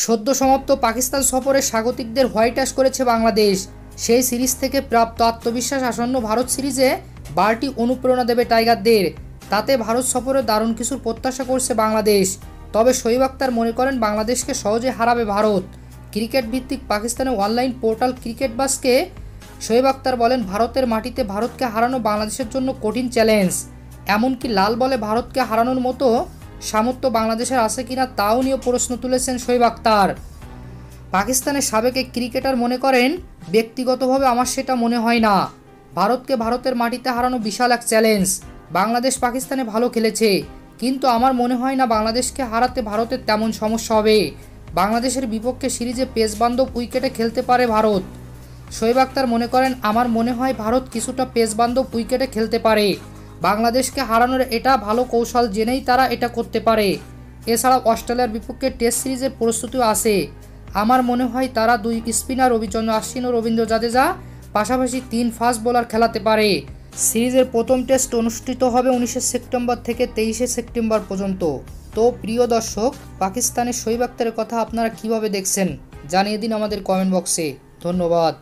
সদ্য সমাপ্ত পাকিস্তান সফরে স্বাগতিকদের হোয়াইট ওয়াশ করেছে বাংলাদেশ। সেই সিরিজ থেকে প্রাপ্ত আত্মবিশ্বাস আসন্ন ভারত সিরিজে বাড়তি অনুপ্রেরণা দেবে টাইগারদের। তাতে ভারত সফরে দারুণ কিছুর প্রত্যাশা করছে বাংলাদেশ। তবে শোয়েব আখতার মনে করেন বাংলাদেশকে সহজে হারাবে ভারত। ক্রিকেট ভিত্তিক পাকিস্তানের অনলাইন পোর্টাল ক্রিকেট বাসকে শোয়েব আখতার বলেন, ভারতের মাটিতে ভারতকে হারানো বাংলাদেশের জন্য কঠিন চ্যালেঞ্জ। এমনকি লাল বলে ভারতকে হারানোর মতো সামর্থ্য বাংলাদেশের আছে কিনা তাও নিয়ে প্রশ্ন তুলেছেন শোয়েব আখতার। পাকিস্তানের সাবেক এক ক্রিকেটার মনে করেন, ব্যক্তিগতভাবে আমার সেটা মনে হয় না। ভারতকে ভারতের মাটিতে হারানো বিশাল এক চ্যালেঞ্জ। বাংলাদেশ পাকিস্তানে ভালো খেলেছে, কিন্তু আমার মনে হয় না বাংলাদেশকে হারাতে ভারতের তেমন সমস্যা হবে। বাংলাদেশের বিপক্ষে সিরিজে পেস বান্ধব উইকেটে খেলতে পারে ভারত। শোয়েব আখতার মনে করেন, আমার মনে হয় ভারত কিছুটা পেস বান্ধব উইকেটে খেলতে পারে। বাংলাদেশকে হারানোর এটা ভালো কৌশল জেনেই তারা এটা করতে পারে। এছাড়াও অস্ট্রেলিয়ার বিপক্ষে টেস্ট সিরিজের প্রস্তুতিও আছে। আমার মনে হয় তারা দুই স্পিনার রবিচন্দ্র অশ্বিন ও রবীন্দ্র জাদেজা পাশাপাশি 3 ফাস্ট বোলার খেলাতে পারে। সিরিজের প্রথম টেস্ট অনুষ্ঠিত হবে 19 সেপ্টেম্বর থেকে 23 সেপ্টেম্বর পর্যন্ত। তো প্রিয় দর্শক, পাকিস্তানের শোয়েব আখতারের কথা আপনারা কিভাবে দেখছেন জানিয়ে দিন আমাদের কমেন্ট বক্সে। ধন্যবাদ।